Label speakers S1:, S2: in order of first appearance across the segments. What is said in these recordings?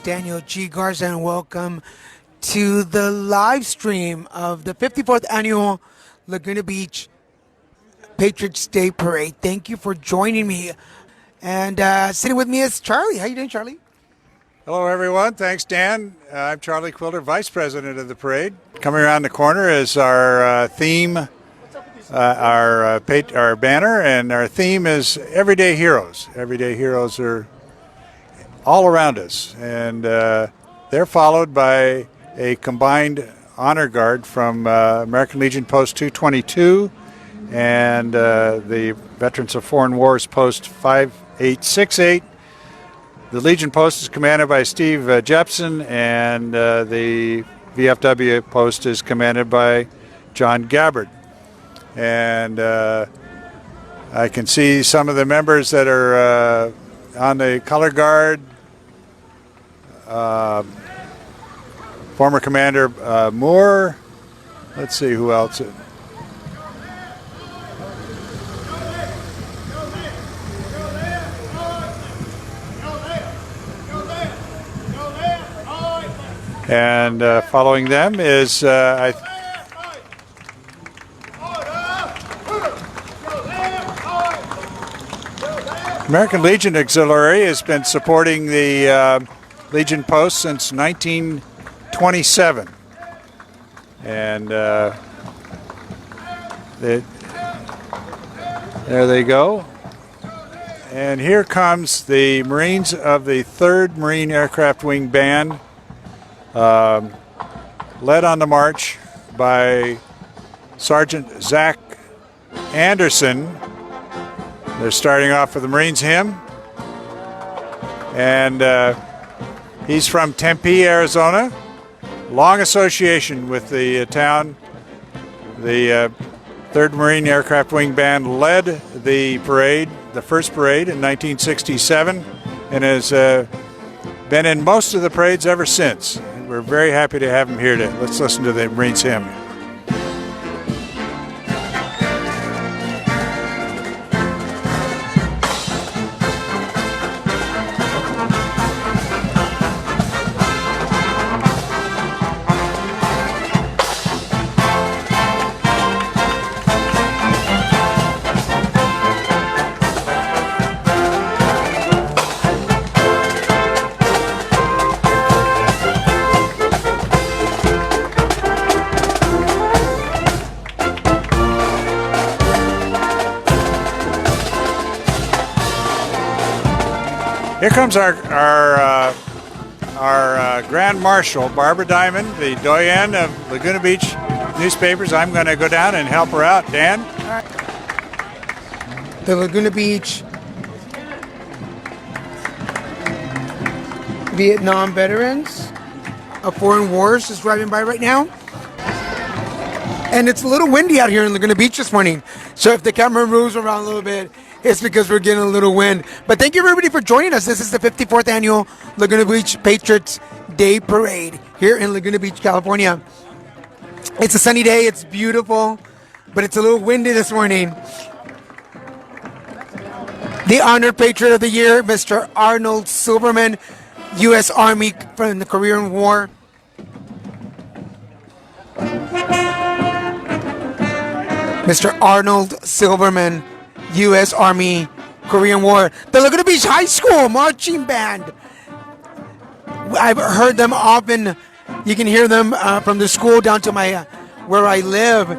S1: Daniel G. Garza, and welcome to the live stream of the 54th Annual Laguna Beach Patriots Day Parade. Thank you for joining me. And sitting with me is Charlie. How you doing, Charlie?
S2: Hello, everyone. Thanks, Dan. I'm Charlie Quilter, Vice President of the parade. Coming around the corner is our theme, our banner, and our theme is Everyday Heroes. Everyday Heroes are all around us, and they're followed by a combined honor guard from American Legion Post 222 and the Veterans of Foreign Wars Post 5868. The Legion Post is commanded by Steve Jepson, and the VFW Post is commanded by John Gabbard. And I can see some of the members that are on the color guard. Former Commander Moore. Let's see who else. And following them is American Legion Auxiliary has been supporting the Legion Post since 1927, and there they go. And here comes the Marines of the 3rd Marine Aircraft Wing Band, led on the march by Sergeant Zach Anderson. They're starting off with the Marines hymn, and he's from Tempe, Arizona. Long association with the town. The 3rd Marine Aircraft Wing Band led the parade, the first parade in 1967, and has been in most of the parades ever since. We're very happy to have him here today. Let's listen to the Marines hymn. Here comes our Grand Marshal, Barbara Diamond, the doyen of Laguna Beach newspapers. I'm going to go down and help her out. Dan?
S1: The Laguna Beach Vietnam veterans of foreign wars is driving by right now. And it's a little windy out here in Laguna Beach this morning. So if the camera moves around a little bit, it's because we're getting a little wind. But thank you, everybody, for joining us. This is the 54th Annual Laguna Beach Patriots Day Parade here in Laguna Beach, California. It's a sunny day. It's beautiful, but it's a little windy this morning. The honored Patriot of the Year, Mr. Arnold Silverman, U.S. Army from the Korean War. Mr. Arnold Silverman, U.S. Army, Korean War. The Laguna Beach High School Marching Band. I've heard them often. You can hear them from the school down to where I live.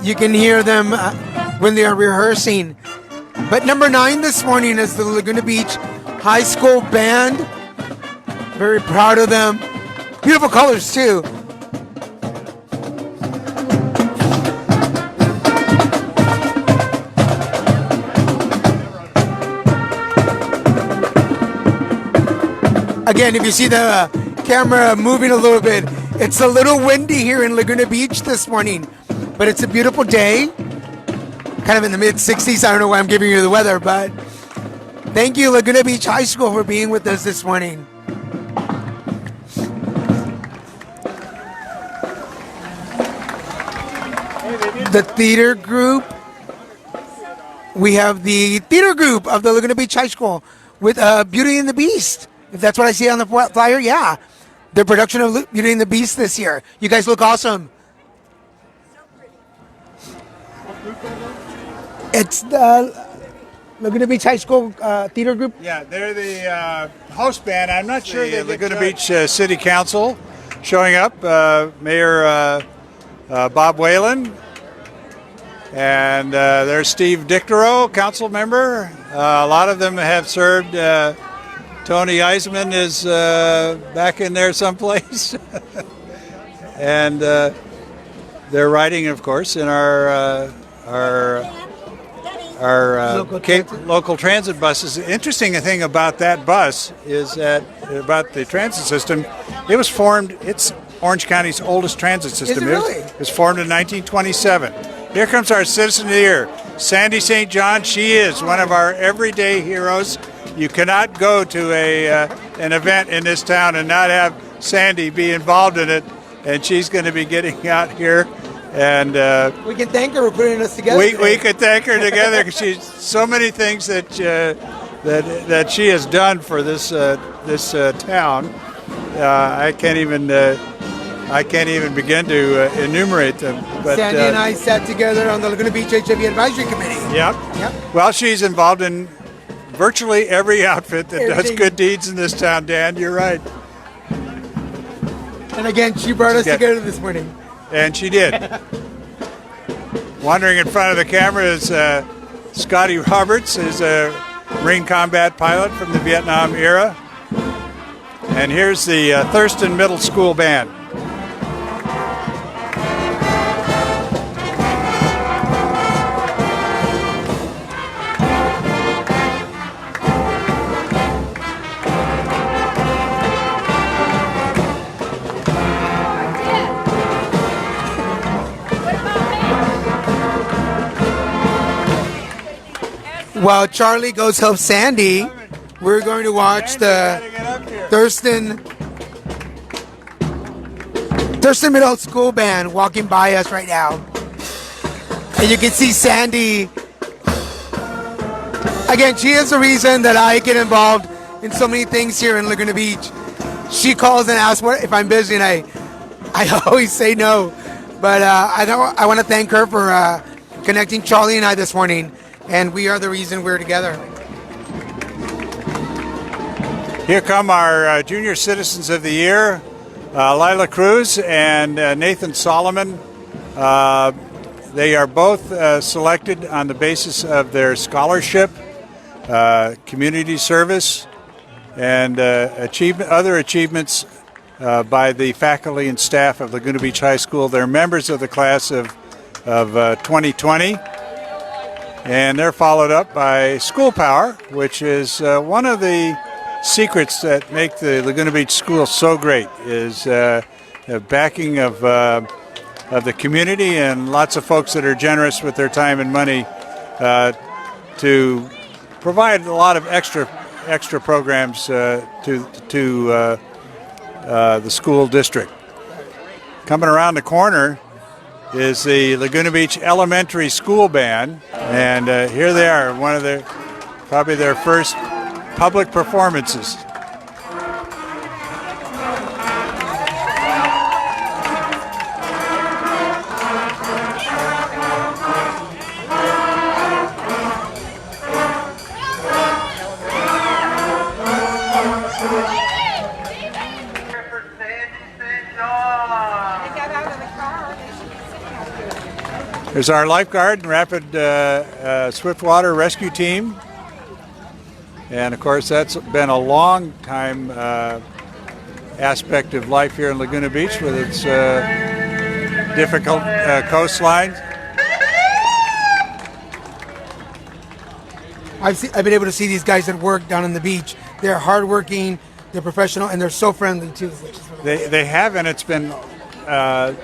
S1: You can hear them when they are rehearsing. But number 9 this morning is the Laguna Beach High School Band. Very proud of them. Beautiful colors, too. Again, if you see the camera moving a little bit, it's a little windy here in Laguna Beach this morning, but it's a beautiful day, kind of in the mid-60s. I don't know why I'm giving you the weather, but thank you, Laguna Beach High School, for being with us this morning. The theater group. We have the theater group of the Laguna Beach High School with Beauty and the Beast. If that's what I see on the flyer, yeah. The production of Beauty and the Beast this year. You guys look awesome. It's the Laguna Beach High School theater group.
S2: Yeah, they're the host band. I'm not sure the Laguna Beach City Council showing up. Mayor Bob Whalen. And there's Steve Dictorow, council member. A lot of them have served. Tony Eisman is back in there someplace. And they're riding, of course, in our local transit buses. The interesting thing about that bus is that, about the transit system, it was formed, it's Orange County's oldest transit system.
S1: Is it really?
S2: It was formed in 1927. Here comes our Citizen of the Year, Sande St. John. She is one of our everyday heroes. You cannot go to an event in this town and not have Sande be involved in it, and she's going to be getting out here. And
S1: we can thank her for putting us together.
S2: We could thank her together because she's so many things that that she has done for this town. I can't even begin to enumerate them. But
S1: Sande and I sat together on the Laguna Beach HIV Advisory Committee.
S2: Yep. Well, she's involved in virtually every outfit that does good deeds in this town. Dan, you're right.
S1: And again, she brought us together this morning.
S2: And she did. Wandering in front of the camera is Scotty Roberts, is a Marine combat pilot from the Vietnam era. And here's the Thurston Middle School Band.
S1: While Charlie goes help Sande, we're going to watch the Thurston Middle School Band walking by us right now. And you can see Sande. Again, she is the reason that I get involved in so many things here in Laguna Beach. She calls and asks if I'm busy, and I always say no. But I want to thank her for connecting Charlie and I this morning. And we are the reason we're together.
S2: Here come our Junior Citizens of the Year, Laila Cruz and Nathan Solomon. They are both selected on the basis of their scholarship, community service, and other achievements by the faculty and staff of Laguna Beach High School. They're members of the class of 2020. And they're followed up by School Power, which is one of the secrets that make the Laguna Beach schools so great, is the backing of the community and lots of folks that are generous with their time and money to provide a lot of extra programs to the school district. Coming around the corner is the Laguna Beach Elementary School Band, and here they are, one of probably their first public performances. There's our lifeguard and rapid swiftwater rescue team. And of course, that's been a long time aspect of life here in Laguna Beach with its difficult coastline.
S1: I've been able to see these guys that work down on the beach. They're hardworking, they're professional, and they're so friendly too.
S2: They have, and it's been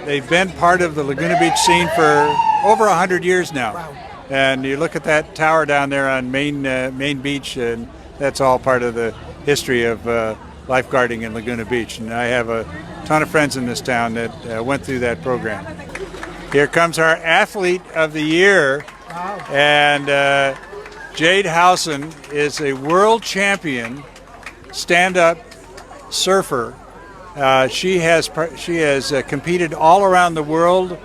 S2: they've been part of the Laguna Beach scene for over 100 years now.
S1: Wow.
S2: And you look at that tower down there on Main Beach, and that's all part of the history of lifeguarding in Laguna Beach. And I have a ton of friends in this town that went through that program. Here comes our Athlete of the Year.
S1: Wow.
S2: And Jade Howson is a world champion stand-up surfer. She has competed all around the world.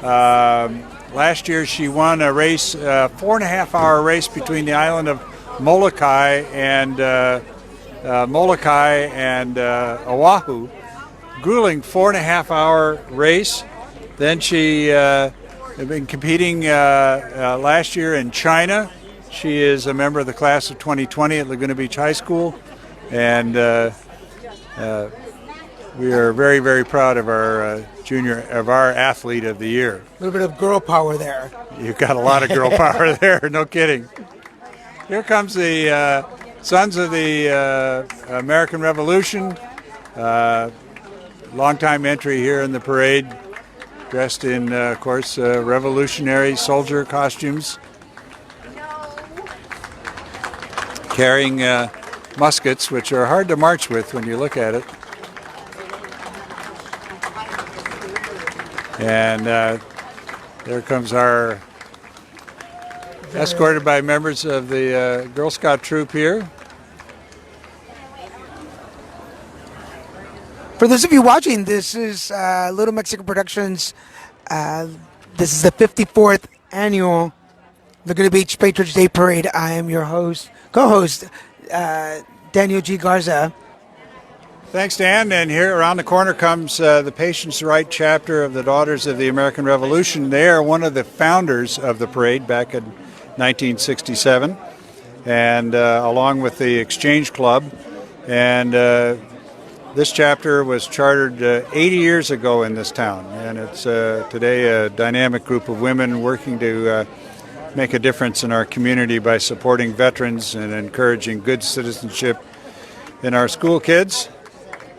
S2: Last year she won a race, 4.5-hour race between the island of Molokai and Oahu. Grueling 4.5-hour race. Then she had been competing last year in China. She is a member of the class of 2020 at Laguna Beach High School, and we are very, very proud of our our athlete of the year.
S1: A little bit of girl power there.
S2: You've got a lot of girl power there, no kidding. Here comes the Sons of the American Revolution. Long-time entry here in the parade, dressed in, of course, revolutionary soldier costumes, carrying muskets, which are hard to march with when you look at it. And there comes our, escorted by members of the Girl Scout troop here.
S1: For those of you watching, this is Little Mexican Productions. This is the 54th annual Laguna Beach Patriots Day Parade. I am your co-host, Daniel G. Garza.
S2: Thanks, Dan. And here around the corner comes the Patience Wright chapter of the Daughters of the American Revolution. They are one of the founders of the parade back in 1967, and along with the Exchange Club. And this chapter was chartered 80 years ago in this town, and it's today a dynamic group of women working to make a difference in our community by supporting veterans and encouraging good citizenship in our school kids,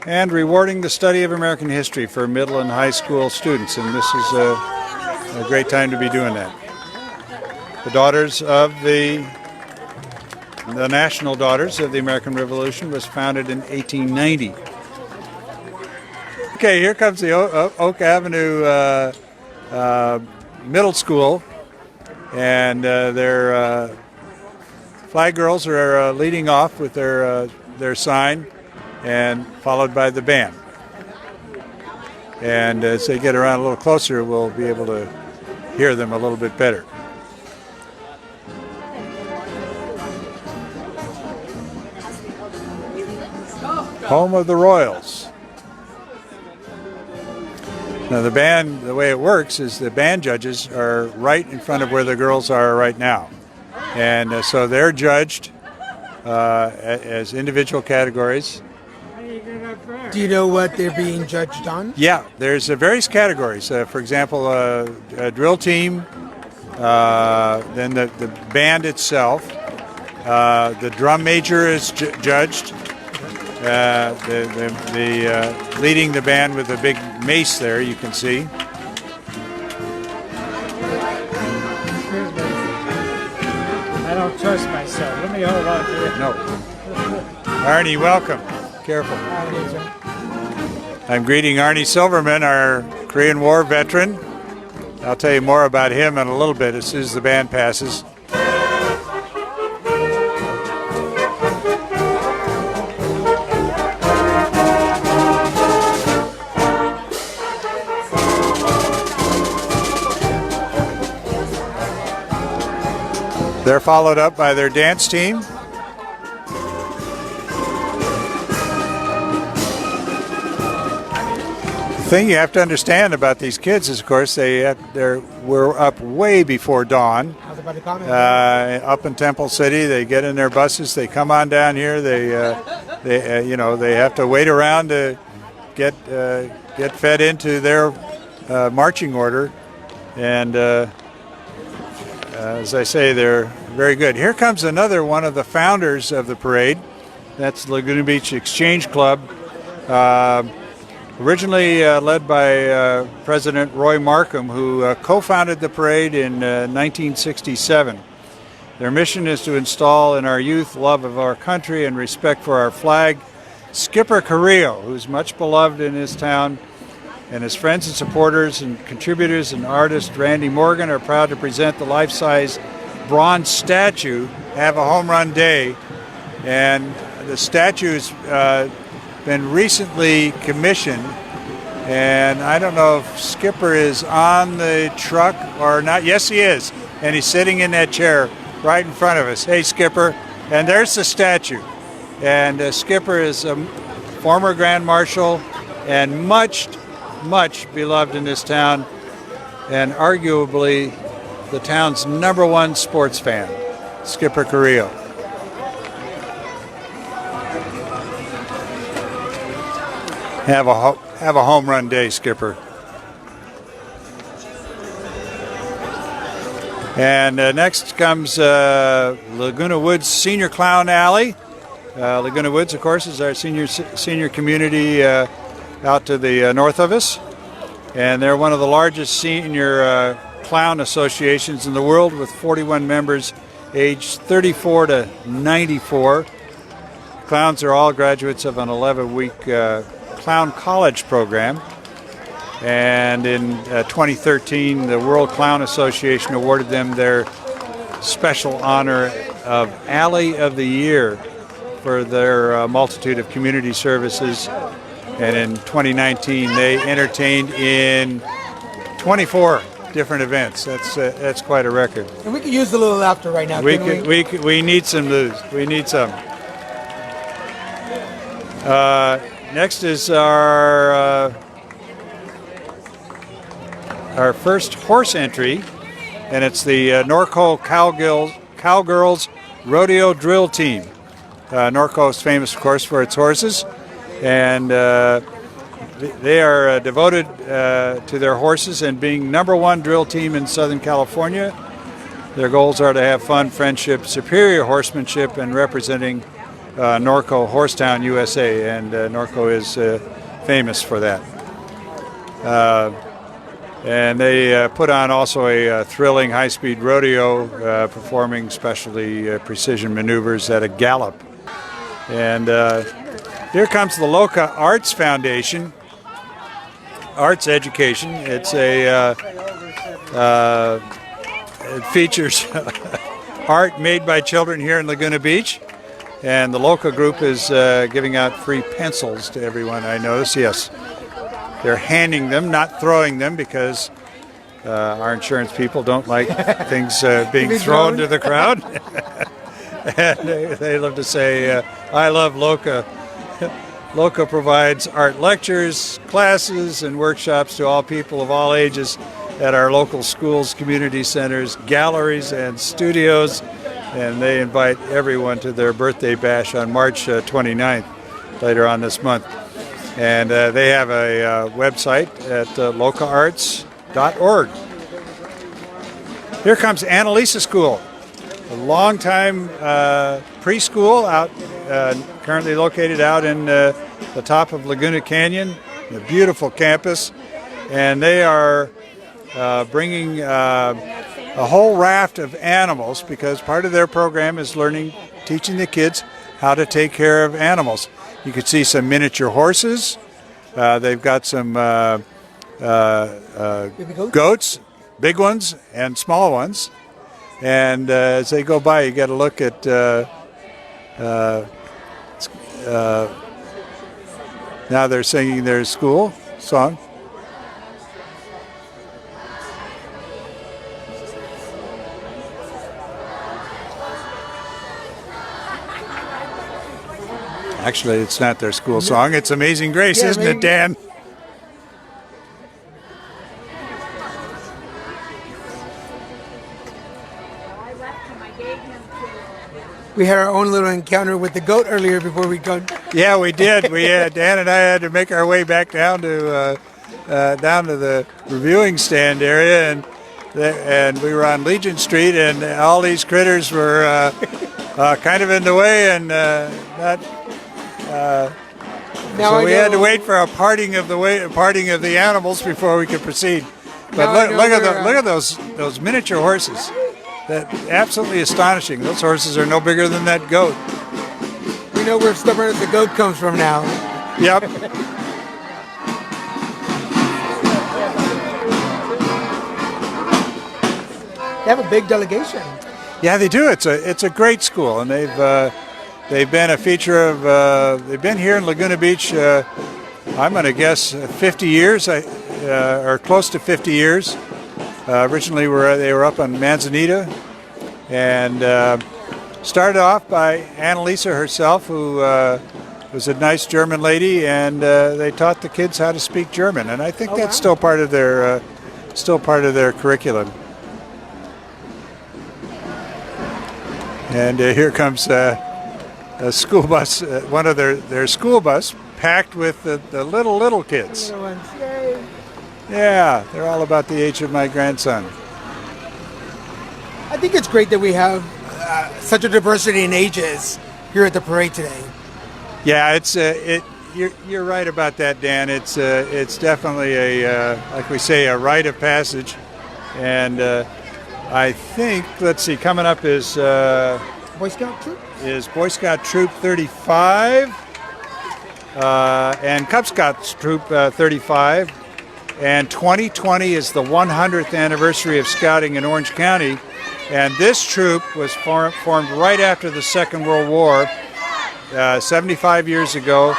S2: and rewarding the study of American history for middle and high school students. And this is a great time to be doing that. The Daughters of the National Daughters of the American Revolution was founded in 1890. Okay, here comes the Oak Avenue Middle School, and their flag girls are leading off with their sign, and followed by the band. And as they get around a little closer, we'll be able to hear them a little bit better. Home of the Royals. Now the band, the way it works is the band judges are right in front of where the girls are right now. And so they're judged as individual categories.
S1: Do you know what they're being judged on?
S2: Yeah, there's various categories. For example, a drill team, then the band itself, the drum major is judged, the leading the band with a big mace there, you can see.
S3: I don't trust myself. Let me hold on to it.
S2: No. Arnie, welcome. Careful. I'm greeting Arnie Silverman, our Korean War veteran. I'll tell you more about him in a little bit as soon as the band passes. They're followed up by their dance team. The thing you have to understand about these kids is, of course, we're up way before dawn. Up in Temple City, they get in their buses, they come on down here. They have to wait around to get fed into their marching order, and as I say, they're very good. Here comes another one of the founders of the parade. That's Laguna Beach Exchange Club. Originally led by President Roy Markham, who co-founded the parade in 1967. Their mission is to install in our youth love of our country and respect for our flag. Skipper Carrillo, who's much beloved in his town, and his friends and supporters and contributors and artist Randy Morgan are proud to present the life-size bronze statue, Have a Home Run Day. And the statue's been recently commissioned, and I don't know if Skipper is on the truck or not. Yes, he is, and he's sitting in that chair right in front of us. Hey, Skipper. And there's the statue. And Skipper is a former Grand Marshal and much beloved in this town, and arguably the town's #1 sports fan, Skipper Carrillo. Have a home run day, Skipper. And next comes Laguna Woods Senior Clown Alley. Laguna Woods, of course, is our senior community out to the north of us. And they're one of the largest senior clown associations in the world, with 41 members aged 34 to 94. Clowns are all graduates of an 11-week clown college program. And in 2013, the World Clown Association awarded them their special honor of Alley of the Year for their multitude of community services. And in 2019, they entertained in 24 different events. That's quite a record.
S1: And we could use a little laughter right now.
S2: We need some news. We need some. Next is our first horse entry, and it's the Norco Cowgirls Rodeo Drill Team. Norco is famous, of course, for its horses, and they are devoted to their horses and being #1 drill team in Southern California. Their goals are to have fun, friendship, superior horsemanship, and representing Norco, Horsetown, USA, and Norco is famous for that. And they put on also a thrilling high-speed rodeo, performing specialty precision maneuvers at a gallop. And here comes the Loca Arts Foundation, Arts Education. It's it features art made by children here in Laguna Beach. And the Loca group is giving out free pencils to everyone, I notice. Yes. They're handing them, not throwing them, because our insurance people don't like things being thrown to the crowd. And they love to say, I love Loca. Loca provides art lectures, classes, and workshops to all people of all ages at our local schools, community centers, galleries, and studios. And they invite everyone to their birthday bash on March 29th, later on this month. And they have a website at locaarts.org. Here comes Annalisa School, a long-time preschool out, currently located out in the top of Laguna Canyon, a beautiful campus. And they are bringing a whole raft of animals, because part of their program is teaching the kids how to take care of animals. You can see some miniature horses. They've got some goats, big ones and small ones. And as they go by, you got to look at now they're singing their school song. Actually, it's not their school song. It's Amazing Grace, isn't it, Dan?
S1: We had our own little encounter with the goat earlier before we go.
S2: Yeah, we did. Dan and I had to make our way back down to the reviewing stand area, and we were on Legion Street, and all these critters were kind of in the way, and not. So we had to wait for a parting of the animals before we could proceed. But look at those miniature horses. That absolutely astonishing. Those horses are no bigger than that goat.
S1: We know where stubborn as the goat comes from now.
S2: Yep.
S1: They have a big delegation.
S2: Yeah, they do. It's a great school, and they've They've been a feature of, they've been here in Laguna Beach, I'm going to guess 50 years, or close to 50 years. Originally they were up on Manzanita, and started off by Annalisa herself, who was a nice German lady, and they taught the kids how to speak German, and I think that's still part of their curriculum. And here comes a school bus, one of their school bus, packed with the little kids. Yeah, they're all about the age of my grandson.
S1: I think it's great that we have such a diversity in ages here at the parade today.
S2: Yeah, you're right about that, Dan. It's definitely like we say, a rite of passage, and I think, let's see, coming up is
S1: Boy Scout Troop?
S2: Is Boy Scout Troop 35 and Cub Scouts Troop 35, and 2020 is the 100th anniversary of Scouting in Orange County, and this troop was formed right after the Second World War, 75 years ago,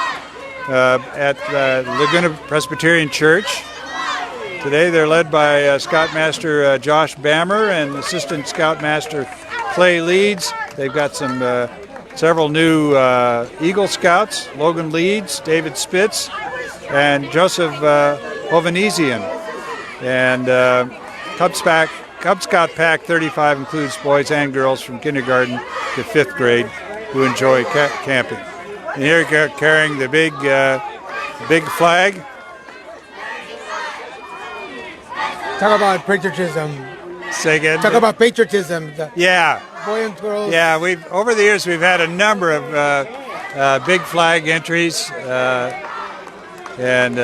S2: at Laguna Presbyterian Church. Today they're led by Scoutmaster Josh Bammer and Assistant Scoutmaster Clay Leeds. They've got several new Eagle Scouts, Logan Leeds, David Spitz, and Joseph Hovanesian. And Cub Scout Pack 35 includes boys and girls from kindergarten to 5th grade who enjoy camping. And here carrying the big flag.
S1: Talk about patriotism.
S2: Say again.
S1: Talk about patriotism.
S2: Yeah.
S1: Boy and girls.
S2: Yeah, over the years we've had a number of big flag entries, and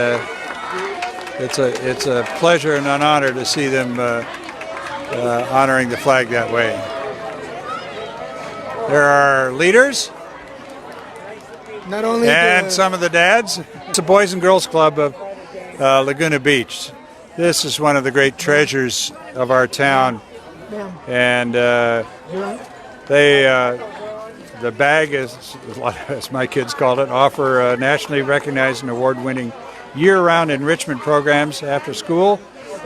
S2: it's a pleasure and an honor to see them honoring the flag that way. There are leaders,
S1: not only
S2: and some of the dads. It's a Boys and Girls Club of Laguna Beach. This is one of the great treasures of our town, and the bag is, as my kids call it, offer nationally recognized and award-winning year-round enrichment programs after school.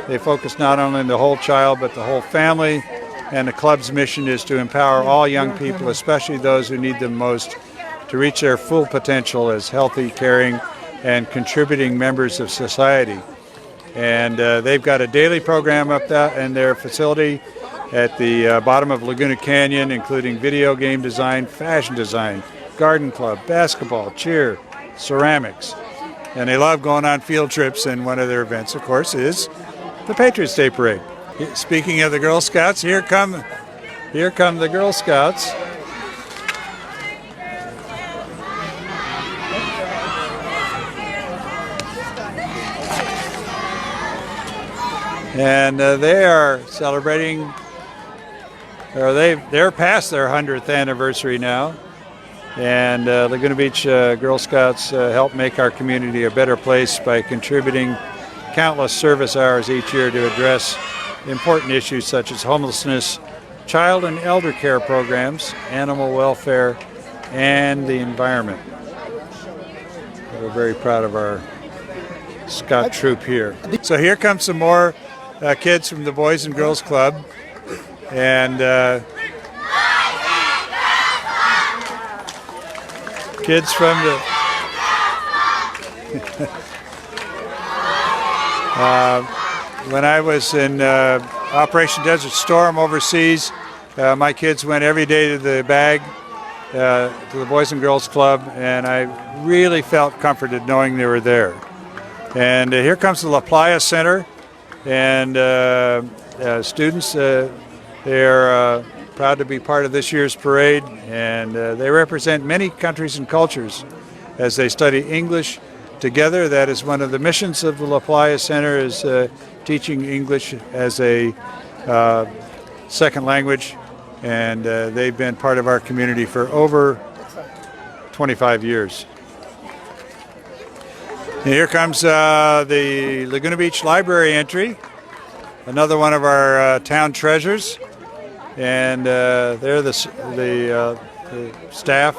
S2: They focus not only on the whole child but the whole family, and the club's mission is to empower all young people, especially those who need them most, to reach their full potential as healthy, caring, and contributing members of society. And they've got a daily program up there in their facility at the bottom of Laguna Canyon, including video game design, fashion design, garden club, basketball, cheer, ceramics. And they love going on field trips, and one of their events, of course, is the Patriot Day Parade. Speaking of the Girl Scouts, here come the Girl Scouts. And they are celebrating, or they're past their 100th anniversary now. And Laguna Beach Girl Scouts help make our community a better place by contributing countless service hours each year to address important issues such as homelessness, child and elder care programs, animal welfare, and the environment. We're very proud of our Scout troop here. So here comes some more kids from the Boys and Girls Club, and kids from the when I was in Operation Desert Storm overseas, my kids went every day to the bag, to the Boys and Girls Club, and I really felt comforted knowing they were there. And here comes the LaPlaya Center, and students, they're proud to be part of this year's parade, and they represent many countries and cultures as they study English together. That is one of the missions of the LaPlaya Center, is teaching English as a second language, and they've been part of our community for over 25 years. And here comes the Laguna Beach Library entry, another one of our town treasures, and they're the staff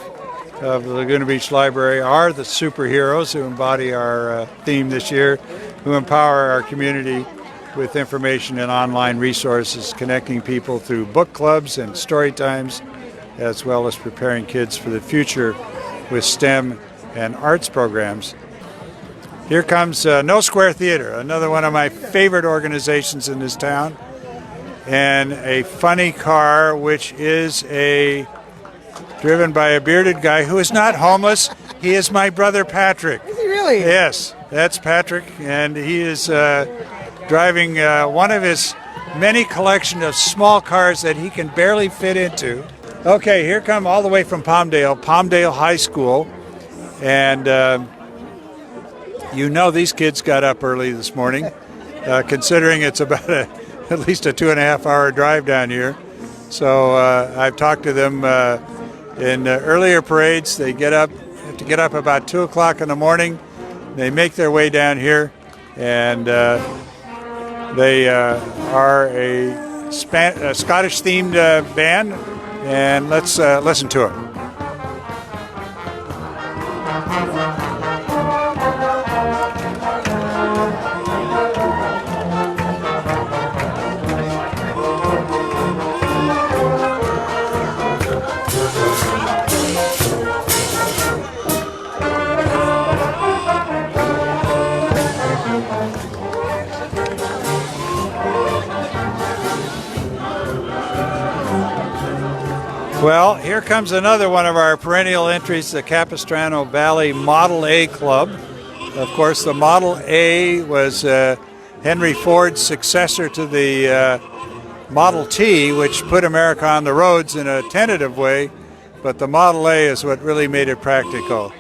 S2: of the Laguna Beach Library are the superheroes who embody our theme this year, who empower our community with information and online resources, connecting people through book clubs and story times, as well as preparing kids for the future with STEM and arts programs. Here comes No Square Theater, another one of my favorite organizations in this town, and a funny car which is driven by a bearded guy who is not homeless. He is my brother Patrick.
S1: Is he really?
S2: Yes, that's Patrick, and he is driving one of his many collection of small cars that he can barely fit into. Okay, here come all the way from Palmdale High School, and you know these kids got up early this morning, considering it's about at least a 2.5 hour drive down here. So I've talked to them in earlier parades. They have to get up about 2 o'clock in the morning. They make their way down here, and they are a Scottish-themed band, and let's listen to it. Well, here comes another one of our perennial entries, the Capistrano Valley Model A Club. Of course, the Model A was Henry Ford's successor to the Model T, which put America on the roads in a tentative way, but the Model A is what really made it practical.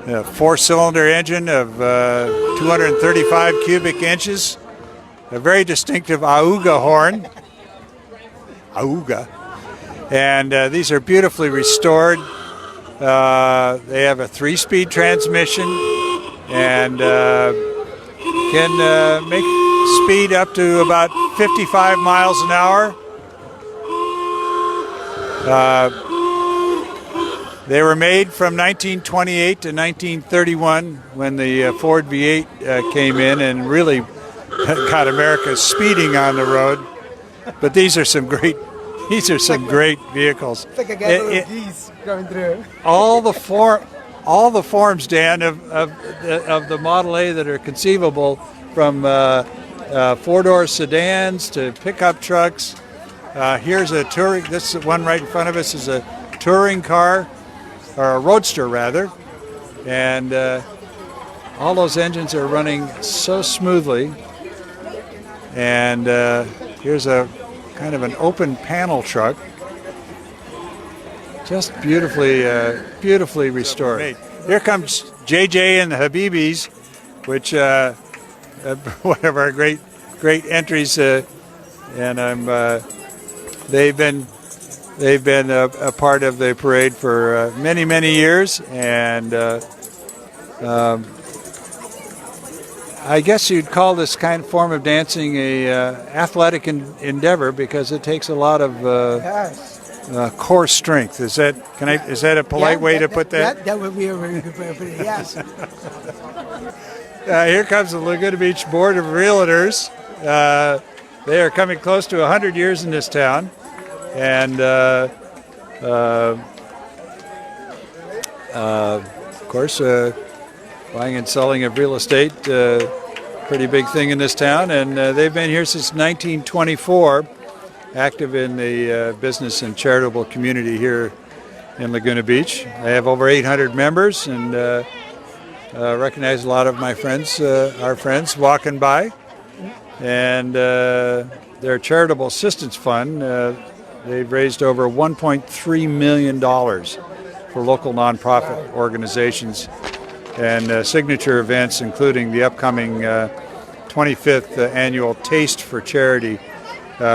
S2: A 4-cylinder engine of 235 cubic inches, a very distinctive auga horn. Auga. And these are beautifully restored. They have a 3-speed transmission and can make speed up to about 55 miles an hour. They were made from 1928 to 1931 when the Ford V8 came in and really got America speeding on the road. But these are some great vehicles.
S1: It's like a guy with geese going through.
S2: All the forms, Dan, of the Model A that are conceivable, from 4-door sedans to pickup trucks. Here's a touring. This one right in front of us is a touring car, or a roadster rather, and all those engines are running so smoothly. And here's a kind of an open panel truck, just beautifully restored. Here comes JJ and the Habibis, which one of our great entries, and they've been a part of the parade for many years, and I guess you'd call this kind of form of dancing a athletic endeavor, because it takes a lot of core strength. Is that a polite way to put that?
S1: That would be a very good way to put it. Yes.
S2: Here comes the Laguna Beach Board of Realtors. They are coming close to 100 years in this town, and of course, buying and selling of real estate, pretty big thing in this town, and they've been here since 1924, active in the business and charitable community here in Laguna Beach. I have over 800 members, and recognize a lot of my friends, our friends walking by, and their charitable assistance fund, they've raised over $1.3 million for local nonprofit organizations and signature events, including the upcoming 25th annual Taste for Charity,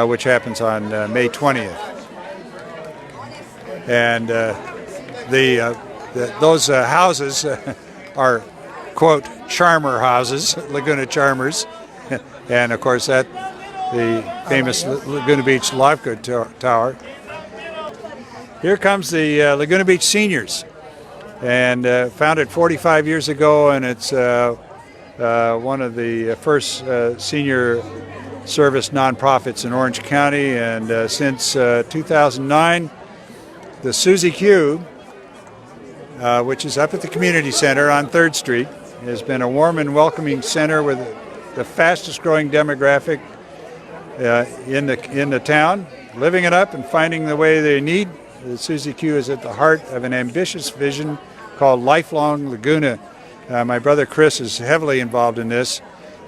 S2: which happens on May 20th. And those houses are, quote, charmer houses, Laguna Charmers, and of course the famous Laguna Beach Lifeguard Tower. Here comes the Laguna Beach Seniors. and founded 45 years ago, and it's one of the first senior service nonprofits in Orange County. And since 2009, the Susie Q, which is up at the community center on 3rd Street, has been a warm and welcoming center with the fastest growing demographic in the town, living it up and finding the way they need. The Susie Q is at the heart of an ambitious vision called Lifelong Laguna. My brother Chris is heavily involved in this,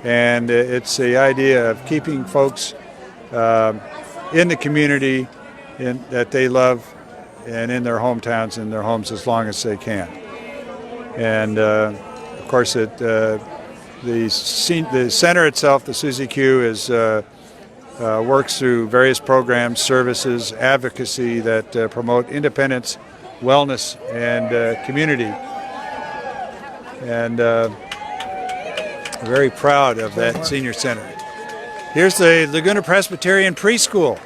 S2: and it's the idea of keeping folks in the community that they love and in their hometowns and their homes as long as they can. And of course, the center itself, the Susie Q, is works through various programs, services, advocacy that promote independence, wellness, and community. And very proud of that senior center. Here's the Laguna Presbyterian Preschool,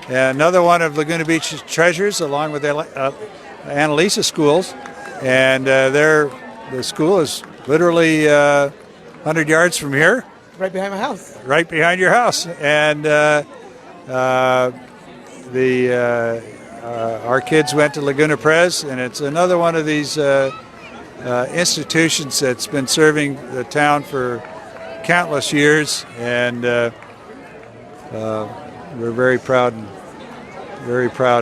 S2: another one of Laguna Beach's treasures, along with Annalisa schools. And the school is literally 100 yards from here.
S1: Right behind my house.
S2: Right behind your house. And our kids went to Laguna Pres, and it's another one of these institutions that's been serving the town for countless years, and we're very proud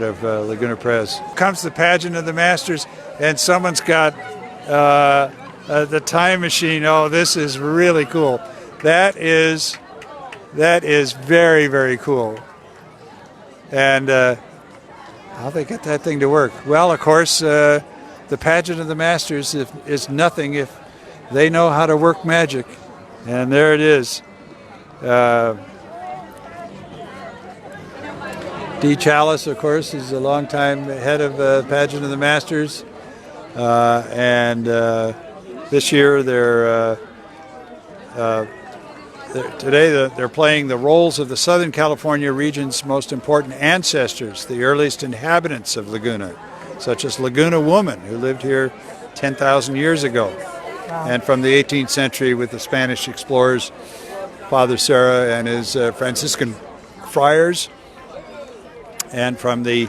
S2: of Laguna Pres. Comes the Pageant of the Masters, and someone's got the time machine. Oh, this is really cool. That is very, very cool. And how they get that thing to work? Well, of course, the Pageant of the Masters is nothing if they know how to work magic. And there it is. Dee Chalice, of course, is a longtime head of Pageant of the Masters. And this year today they're playing the roles of the Southern California region's most important ancestors, the earliest inhabitants of Laguna, such as Laguna Woman, who lived here 10,000 years ago. Wow. And from the 18th century with the Spanish explorers, Father Serra and his Franciscan friars, and from the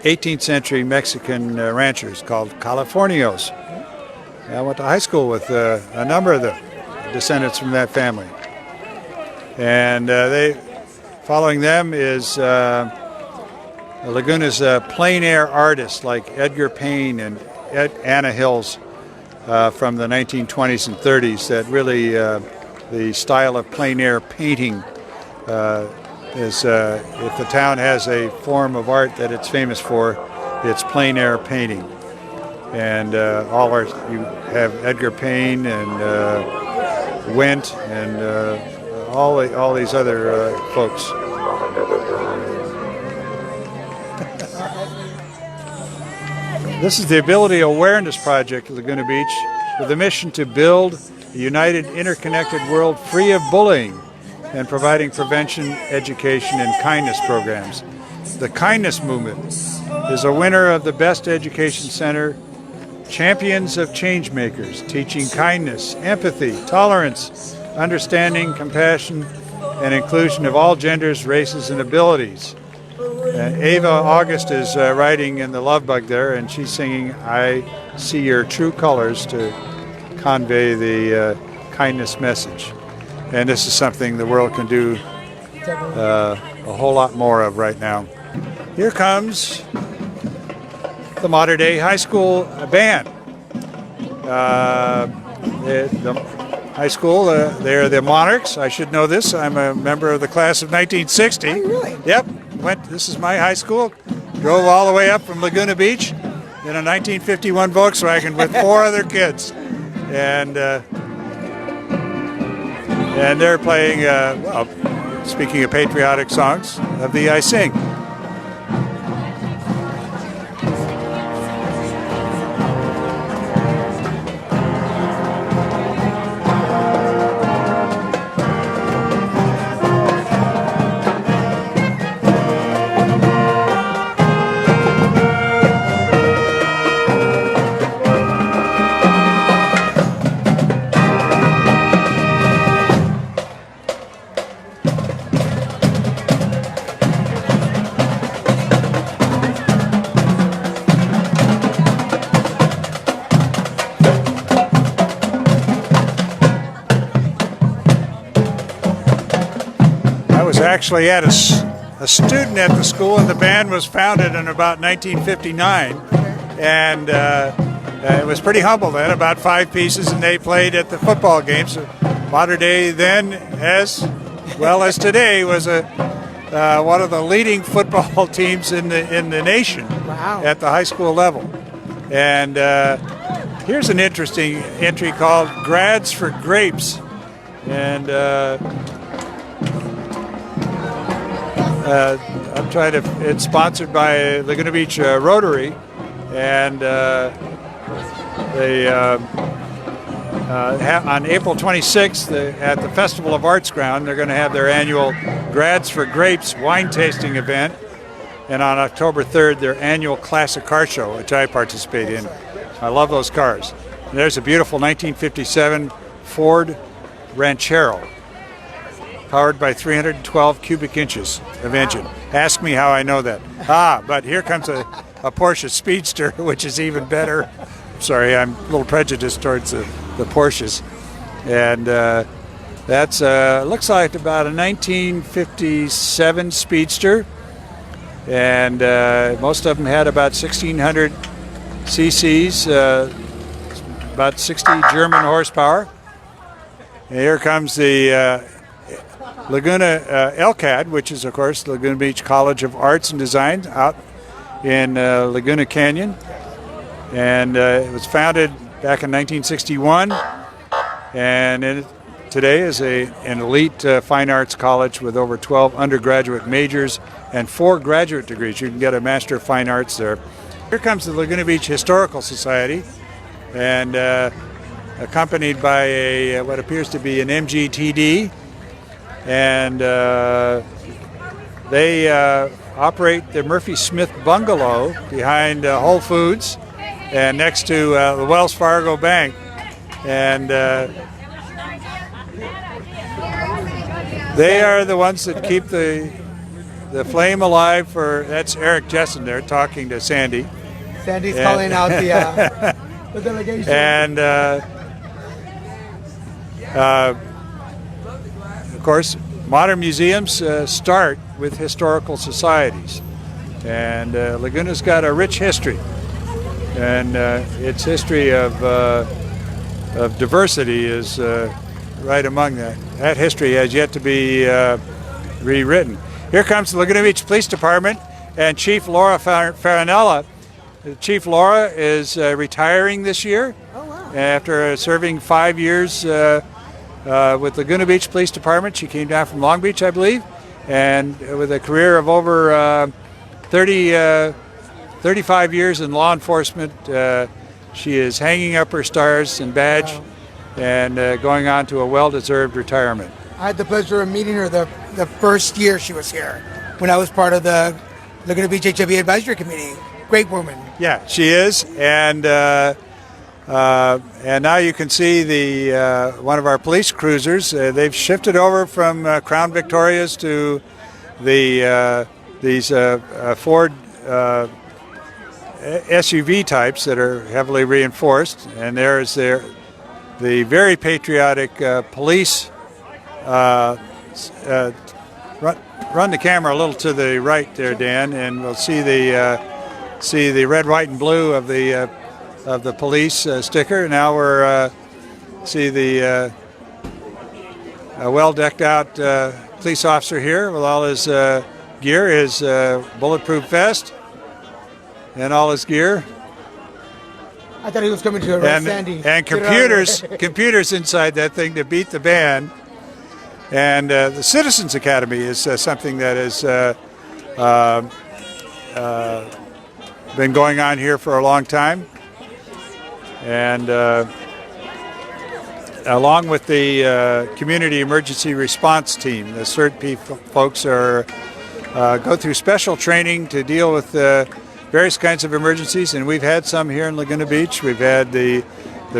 S2: 18th century Mexican ranchers called Californios. I went to high school with a number of the descendants from that family. And following them is Laguna's plein air artists like Edgar Payne and Anna Hills from the 1920s and 30s. That really, the style of plein air painting is, if the town has a form of art that it's famous for, it's plein air painting. And you have Edgar Payne and Wendt and all these other folks. This is the Ability Awareness Project at Laguna Beach, with a mission to build a united, interconnected world free of bullying and providing prevention, education, and kindness programs. The Kindness Movement is a winner of the Best Education Center Champions of Changemakers, teaching kindness, empathy, tolerance, understanding, compassion, and inclusion of all genders, races, and abilities. Ava August is writing in the Love Bug there, and she's singing "I See Your True Colors" to convey the kindness message. And this is something the world can do a whole lot more of right now. Here comes the Modern Day High School band. The high school, they're the Monarchs. I should know this. I'm a member of the class of 1960.
S1: Oh, really?
S2: Yep. This is my high school. Drove all the way up from Laguna Beach in a 1951 Volkswagen with 4 other kids. And they're playing, well, speaking of patriotic songs, of the I Sing. actually had a student at the school, and the band was founded in about 1959. And it was pretty humble then, about 5 pieces, and they played at the football games. Modern day then, as well as today, was one of the leading football teams in the nation.
S1: Wow.
S2: At the high school level. And here's an interesting entry called Grads for Grapes. And I'm trying to, it's sponsored by Laguna Beach Rotary. And they on April 26th at the Festival of Arts Ground, they're going to have their annual Grads for Grapes wine tasting event. And on October 3rd, their annual classic car show, which I participate in. I love those cars. And there's a beautiful 1957 Ford Ranchero, powered by 312 cubic inches of engine. Ask me how I know that. But here comes a Porsche Speedster, which is even better. Sorry, I'm a little prejudiced towards the Porsches. And that's looks like about a 1957 Speedster. And most of them had about 1,600 cc's, about 60 German horsepower. And here comes the Laguna LCAD, which is, of course, Laguna Beach College of Arts and Design out in Laguna Canyon. And it was founded back in 1961. And today is an elite fine arts college with over 12 undergraduate majors and 4 graduate degrees. You can get a Master of Fine Arts there. Here comes the Laguna Beach Historical Society, and accompanied by what appears to be an MGTD. And they operate the Murphy Smith Bungalow behind Whole Foods and next to the Wells Fargo Bank. And they are the ones that keep the flame alive for, that's Eric Jessen there talking to Sande.
S1: Sandy's calling out the delegation.
S2: And of course, modern museums start with historical societies. And Laguna's got a rich history. And its history of diversity is right among that. That history has yet to be rewritten. Here comes the Laguna Beach Police Department and Chief Laura Farinella. Chief Laura is retiring this year.
S1: Oh, wow.
S2: After serving 5 years with Laguna Beach Police Department. She came down from Long Beach, I believe, and with a career of over 35 years in law enforcement. She is hanging up her stars and badge.
S1: Wow.
S2: And going on to a well-deserved retirement.
S1: I had the pleasure of meeting her the first year she was here, when I was part of the Laguna Beach HIV Advisory Committee. Great woman.
S2: Yeah, she is, and now you can see the one of our police cruisers. They've shifted over from Crown Victorias to these Ford SUV types that are heavily reinforced, and there's the very patriotic police. Run the camera a little to the right there, Dan, and we'll see the red, white, and blue of the police sticker. Now we're see the well decked out police officer here with all his gear, his bulletproof vest, and all his gear.
S1: I thought he was coming to arrest Sandy.
S2: And computers inside that thing to beat the band. And the Citizens Academy is something that has been going on here for a long time. And along with the Community Emergency Response Team, the CERT folks are go through special training to deal with various kinds of emergencies, and we've had some here in Laguna Beach. We've had the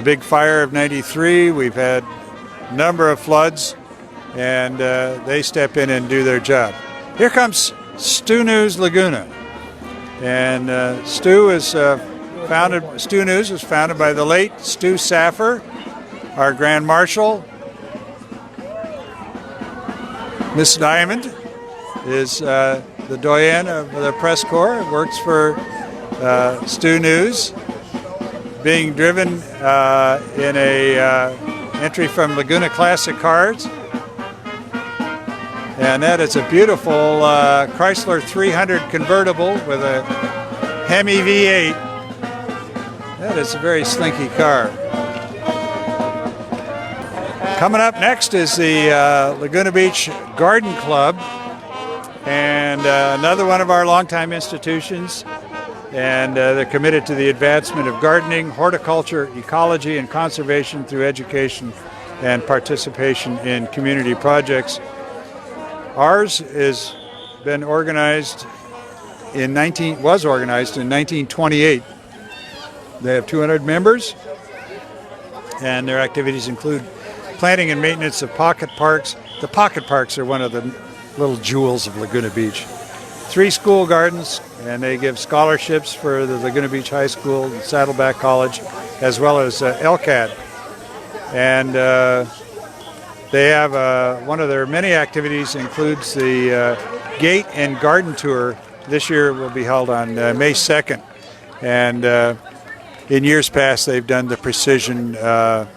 S2: big fire of '93. We've had a number of floods, and they step in and do their job. Here comes StuNewsLaguna, and Stu is founded. StuNews was founded by the late Stu Saffer, our Grand Marshal, Miss Diamond, is the doyen of the press corps, works for Stu News, being driven in a entry from Laguna Classic Cars. And that is a beautiful Chrysler 300 convertible with a Hemi V8. That is a very slinky car. Coming up next is the Laguna Beach Garden Club, and another one of our longtime institutions. And they're committed to the advancement of gardening, horticulture, ecology, and conservation through education and participation in community projects. Ours has been organized was organized in 1928. They have 200 members, and their activities include planting and maintenance of pocket parks. The pocket parks are one of the little jewels of Laguna Beach. 3 school gardens, and they give scholarships for the Laguna Beach High School and Saddleback College, as well as LCAT. And they have one of their many activities includes the Gate and Garden Tour. This year will be held on May 2nd. And in years past, they've done the precision, well,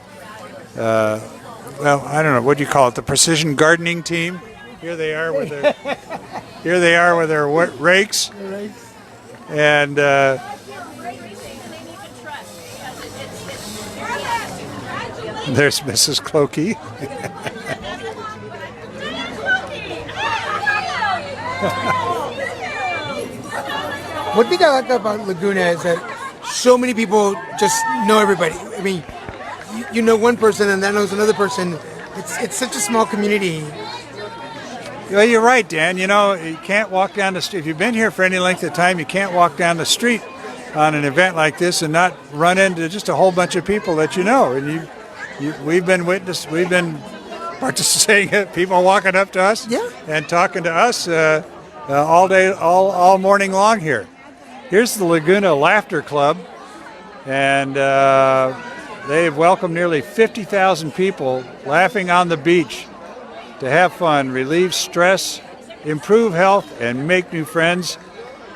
S2: I don't know, what do you call it? The precision gardening team. Here they are with their, rakes. And there's Mrs. Clokey.
S1: One thing I like about Laguna is that so many people just know everybody. I mean, you know one person and that knows another person. It's such a small community.
S2: Well, you're right, Dan. You know, you can't walk down the street. If you've been here for any length of time, you can't walk down the street on an event like this and not run into just a whole bunch of people that you know. And we've been participating, people walking up to us and talking to us all day, all morning long here. Here's the Laguna Laughter Club, and they've welcomed nearly 50,000 people laughing on the beach to have fun, relieve stress, improve health, and make new friends.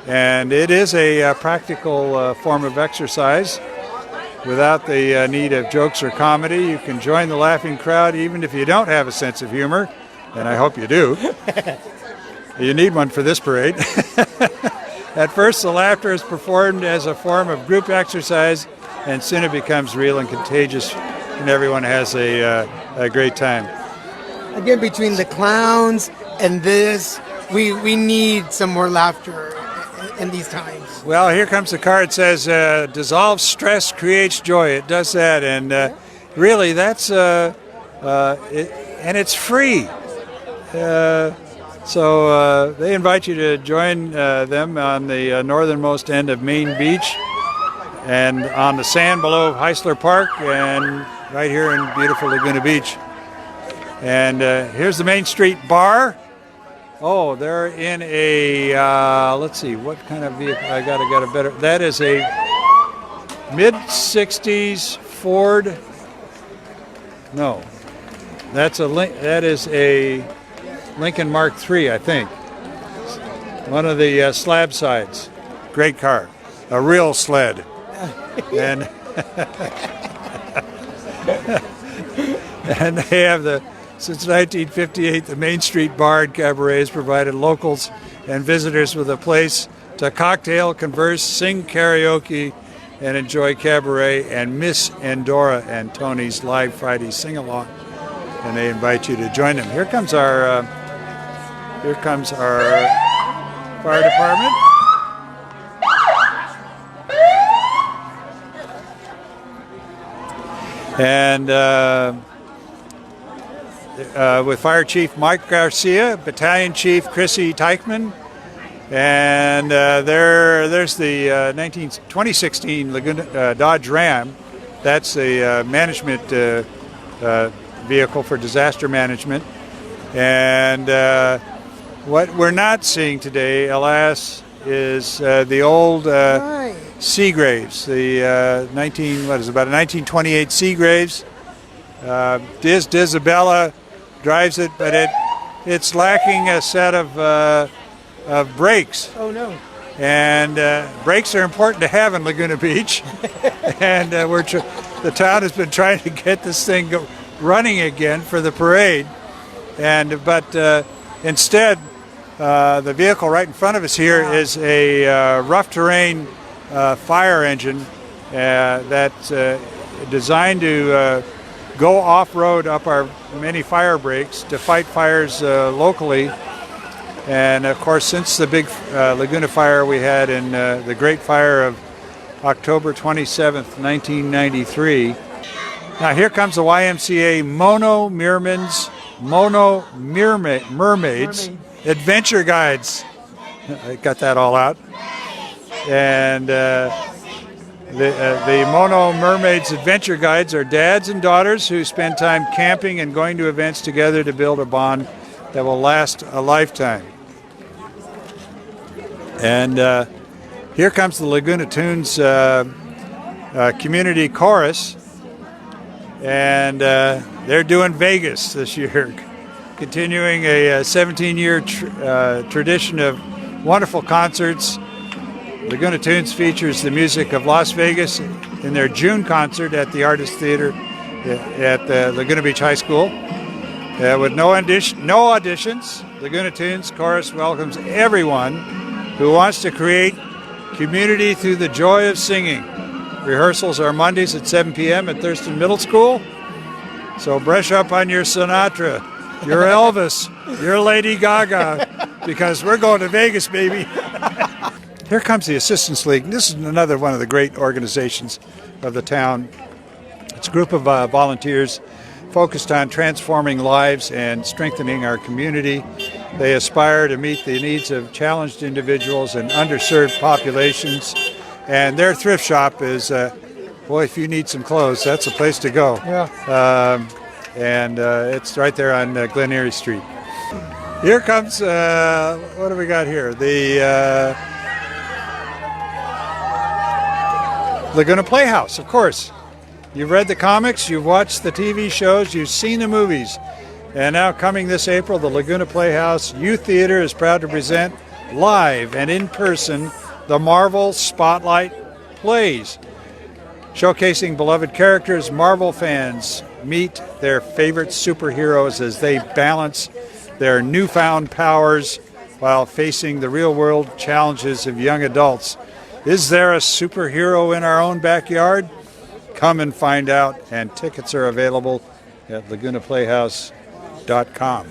S2: And it is a practical form of exercise. Without the need of jokes or comedy, you can join the laughing crowd even if you don't have a sense of humor, and I hope you do. You need one for this parade. At first, the laughter is performed as a form of group exercise, and soon it becomes real and contagious, and everyone has a great time.
S1: Again, between the clowns and this, we need some more laughter in these times.
S2: Well, here comes the card. It says, dissolve stress, creates joy. It does that, and really, that's, and it's free. So they invite you to join them on the northernmost end of Main Beach and on the sand below Heisler Park and right here in beautiful Laguna Beach. And here's the Main Street Bar. Oh, they're in a, let's see, what kind of vehicle? I got a better, that is a mid-60s Ford. No, that is a Lincoln Mark III, I think. One of the slab sides. Great car. A real sled. And and they have since 1958, the Main Street Bar and Cabaret has provided locals and visitors with a place to cocktail, converse, sing karaoke, and enjoy cabaret and Miss Endora and Tony's live Friday sing-along. And they invite you to join them. Here comes our fire department. And with Fire Chief Mike Garcia, Battalion Chief Chrissy Teichman, and there's the 2016 Laguna Dodge Ram. That's the management vehicle for disaster management. And what we're not seeing today, alas, is the old Seagraves, the about a 1928 Seagraves. Disabella drives it, but it's lacking a set of brakes.
S1: Oh no.
S2: And brakes are important to have in Laguna Beach. And the town has been trying to get this thing running again for the parade. But instead, the vehicle right in front of us here is a rough terrain fire engine that's designed to go off-road up our many fire breaks to fight fires locally. And of course, since the big Laguna fire we had in the Great Fire of October 27th, 1993. Now here comes the YMCA Mermaids Adventure Guides. I got that all out. And the Mono Mermaids Adventure Guides are dads and daughters who spend time camping and going to events together to build a bond that will last a lifetime. And here comes the Laguna Tunes Community Chorus. And they're doing Vegas this year, continuing a 17-year tradition of wonderful concerts. Laguna Tunes features the music of Las Vegas in their June concert at the Artist Theater at Laguna Beach High School. With no auditions, Laguna Tunes Chorus welcomes everyone who wants to create community through the joy of singing. Rehearsals are Mondays at 7 p.m. at Thurston Middle School. So brush up on your Sinatra, your Elvis, your Lady Gaga, because we're going to Vegas, baby. Here comes the Assistance League. This is another one of the great organizations of the town. It's a group of volunteers focused on transforming lives and strengthening our community. They aspire to meet the needs of challenged individuals and underserved populations. And their thrift shop is, boy, if you need some clothes, that's a place to go.
S1: Yeah.
S2: And it's right there on Glen Erie Street. Here comes, what do we got here? The Laguna Playhouse, of course. You've read the comics, you've watched the TV shows, you've seen the movies. And now coming this April, the Laguna Playhouse Youth Theater is proud to present live and in person the Marvel Spotlight Plays. Showcasing beloved characters, Marvel fans meet their favorite superheroes as they balance their newfound powers while facing the real-world challenges of young adults. Is there a superhero in our own backyard? Come and find out, and tickets are available at lagunaplayhouse.com.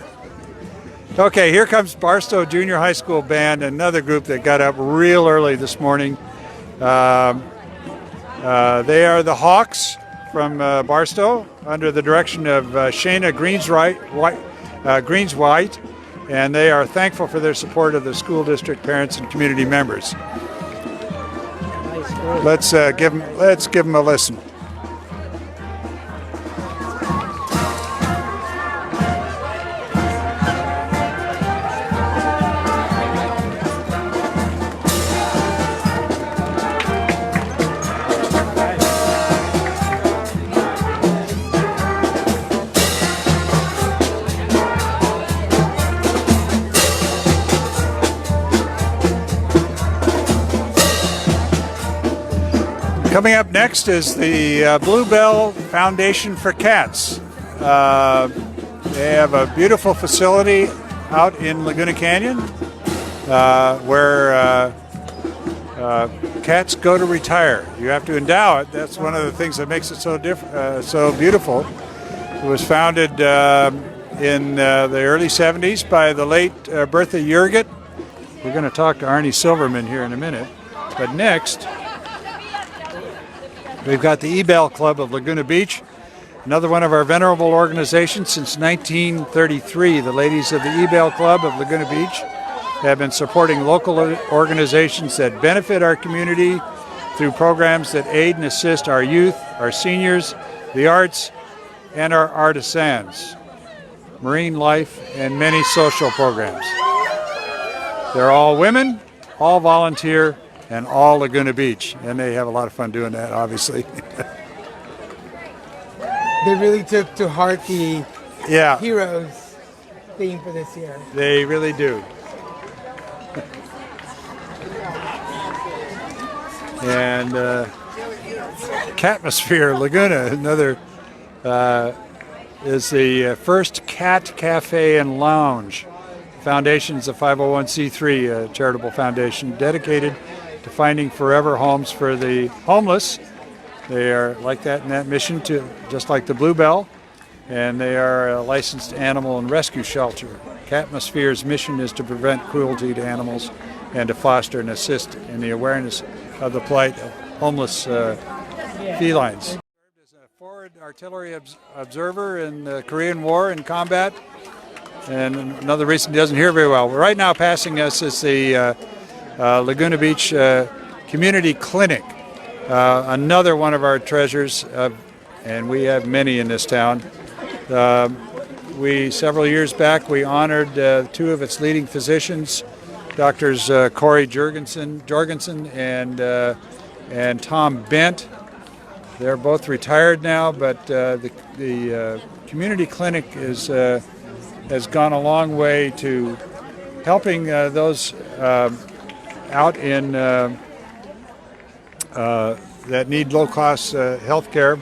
S2: Okay, here comes Barstow Junior High School Band, another group that got up real early this morning. They are the Hawks from Barstow under the direction of Shayna Greenswhite, and they are thankful for their support of the school district, parents, and community members. Let's give them a listen. Coming up next is the Bluebell Foundation for Cats. They have a beautiful facility out in Laguna Canyon where cats go to retire. You have to endow it. That's one of the things that makes it so beautiful. It was founded in the early 70s by the late Bertha Jurget. We're going to talk to Arnie Silverman here in a minute. But next, we've got the Ebell Club of Laguna Beach, another one of our venerable organizations since 1933. The ladies of the Ebell Club of Laguna Beach have been supporting local organizations that benefit our community through programs that aid and assist our youth, our seniors, the arts, and our artisans, marine life, and many social programs. They're all women, all volunteer, and all Laguna Beach, and they have a lot of fun doing that, obviously.
S1: They really took to heart the heroes theme for this year.
S2: They really do. And Catmosphere Laguna, another, is the first cat cafe and lounge. Foundation is a 501c3 charitable foundation dedicated to finding forever homes for the homeless. They are like that in that mission, to just like the Bluebell, and they are a licensed animal and rescue shelter. Catmosphere's mission is to prevent cruelty to animals and to foster and assist in the awareness of the plight of homeless felines. Served as a forward artillery observer in the Korean War in combat, and another reason he doesn't hear very well. Right now passing us is the Laguna Beach Community Clinic, another one of our treasures, and we have many in this town. Several years back, we honored two of its leading physicians, Doctors Corey Jorgensen and Tom Bent. They're both retired now, but the community clinic has gone a long way to helping those out in that need low-cost health care.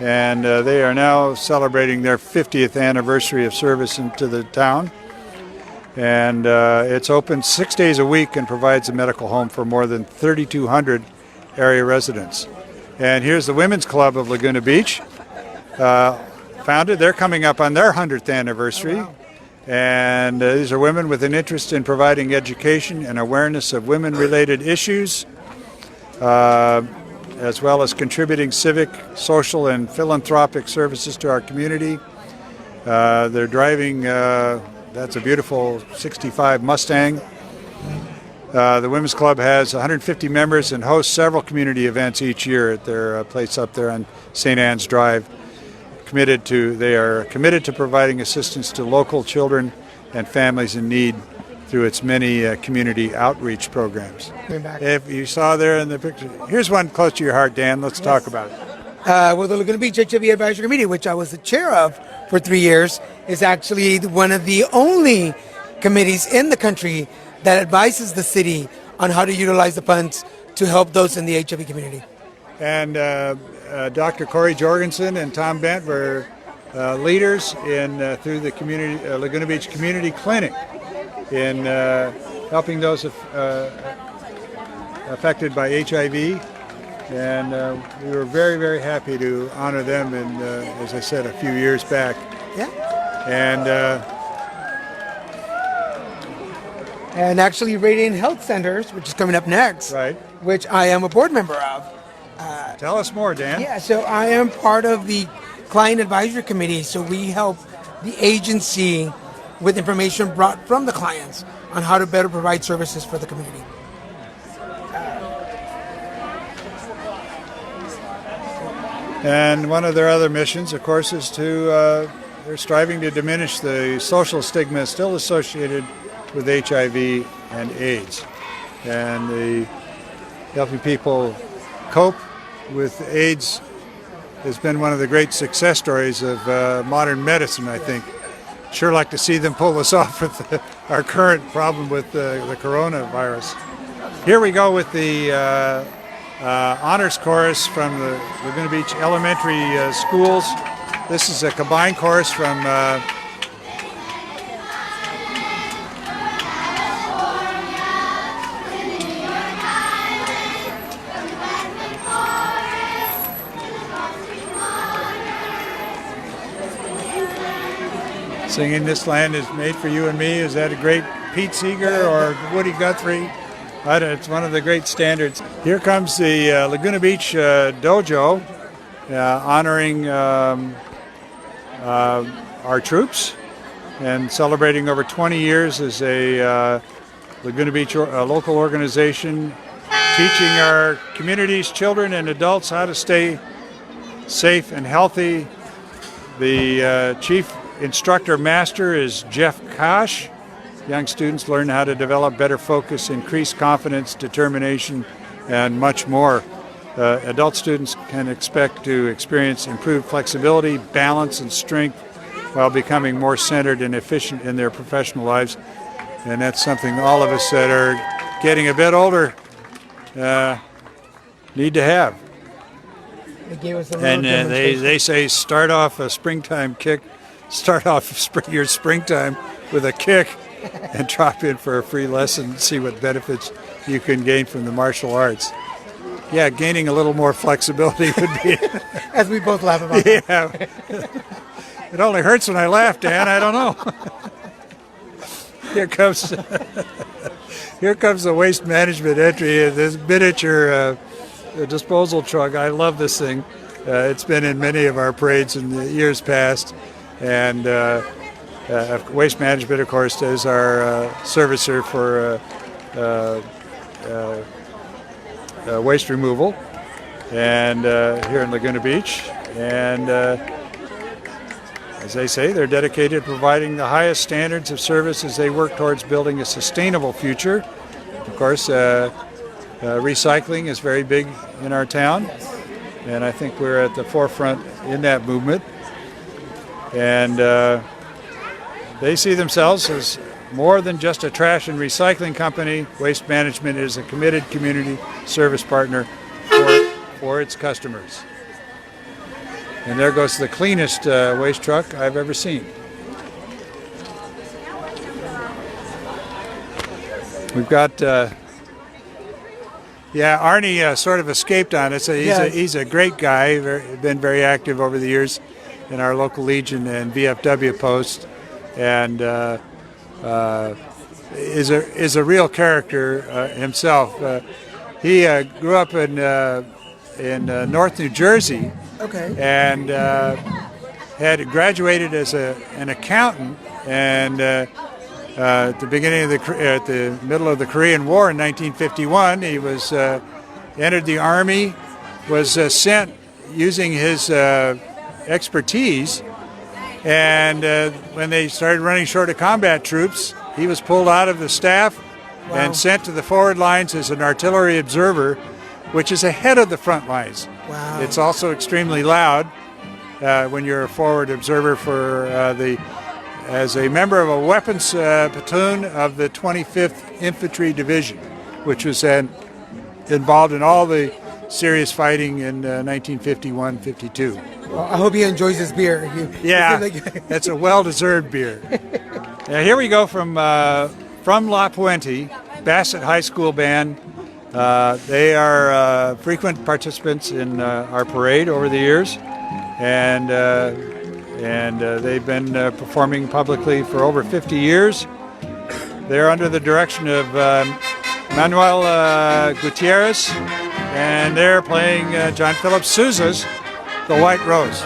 S2: And they are now celebrating their 50th anniversary of service into the town. And it's open 6 days a week and provides a medical home for more than 3,200 area residents. And here's the Women's Club of Laguna Beach. Founded, they're coming up on their 100th anniversary. Oh, wow. And these are women with an interest in providing education and awareness of women-related issues, as well as contributing civic, social, and philanthropic services to our community. They're driving, that's a beautiful 65 Mustang. The Women's Club has 150 members and hosts several community events each year at their place up there on St. Anne's Drive. They are committed to providing assistance to local children and families in need through its many community outreach programs. If you saw there in the picture, here's one close to your heart, Dan. Let's talk about it.
S1: Well, the Laguna Beach HIV Advisory Committee, which I was the chair of for 3 years, is actually one of the only committees in the country that advises the city on how to utilize the funds to help those in the HIV community.
S2: And Dr. Corey Jorgensen and Tom Bent were leaders in through the community Laguna Beach Community Clinic in helping those affected by HIV. And we were very, very happy to honor them, and as I said, a few years back.
S1: Yeah. And actually Radiant Health Centers, which is coming up next,
S2: right,
S1: which I am a board member of.
S2: Tell us more, Dan.
S1: Yeah, so I am part of the Client Advisory Committee, so we help the agency with information brought from the clients on how to better provide services for the community.
S2: And one of their other missions, of course, is to, they're striving to diminish the social stigma still associated with HIV and AIDS. And helping people cope with AIDS has been one of the great success stories of modern medicine, I think. Sure like to see them pull us off with our current problem with the coronavirus. Here we go with the honors chorus from the Laguna Beach Elementary Schools. This is a combined chorus from Singing This Land Is Made for You and Me. Is that a great Pete Seeger or Woody Guthrie? It's one of the great standards. Here comes the Laguna Beach Dojo, honoring our troops and celebrating over 20 years as a Laguna Beach local organization, teaching our communities, children and adults how to stay safe and healthy. The chief instructor master is Jeff Kosh. Young students learn how to develop better focus, increase confidence, determination, and much more. Adult students can expect to experience improved flexibility, balance, and strength while becoming more centered and efficient in their professional lives. And that's something all of us that are getting a bit older need to have.
S1: They gave us a little
S2: And
S1: demonstration.
S2: they say start off a springtime kick, start off your springtime with a kick and drop in for a free lesson and see what benefits you can gain from the martial arts. Yeah, gaining a little more flexibility would be.
S1: As we both laugh about that.
S2: Yeah. It only hurts when I laugh, Dan. I don't know. Here comes the waste management entry. This miniature disposal truck. I love this thing. It's been in many of our parades in the years past, and waste management, of course, is our servicer for waste removal, and here in Laguna Beach. And as they say, they're dedicated to providing the highest standards of service as they work towards building a sustainable future. Of course, recycling is very big in our town, and I think we're at the forefront in that movement. And they see themselves as more than just a trash and recycling company. Waste Management is a committed community service partner for its customers. And there goes the cleanest waste truck I've ever seen. We've got, Arnie sort of escaped on us. He's a great guy, been very active over the years in our local Legion and VFW post, and is a real character himself. He grew up in North New Jersey.
S1: Okay.
S2: And had graduated as an accountant, and at the beginning of at the middle of the Korean War in 1951, he was entered the Army, was sent using his expertise, and when they started running short of combat troops, he was pulled out of the staff and sent to the forward lines as an artillery observer, which is ahead of the front lines.
S1: Wow.
S2: It's also extremely loud when you're a forward observer for as a member of a weapons platoon of the 25th Infantry Division, which was involved in all the serious fighting in 1951-52.
S1: Well, I hope he enjoys his beer.
S2: That's a well-deserved beer. Here we go from La Puente, Bassett High School Band. They are frequent participants in our parade over the years, and they've been performing publicly for over 50 years. They're under the direction of Manuel Gutierrez, and they're playing John Philip Sousa's The White Rose.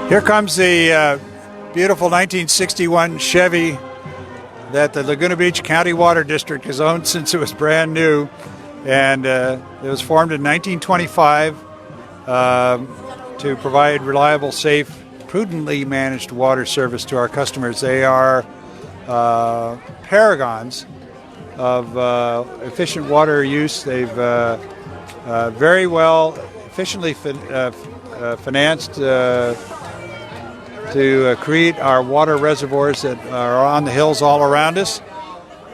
S2: Here comes the beautiful 1961 Chevy that the Laguna Beach County Water District has owned since it was brand new, and it was formed in 1925 to provide reliable, safe, prudently managed water service to our customers. They are paragons of efficient water use. They've very well, efficiently financed to create our water reservoirs that are on the hills all around us.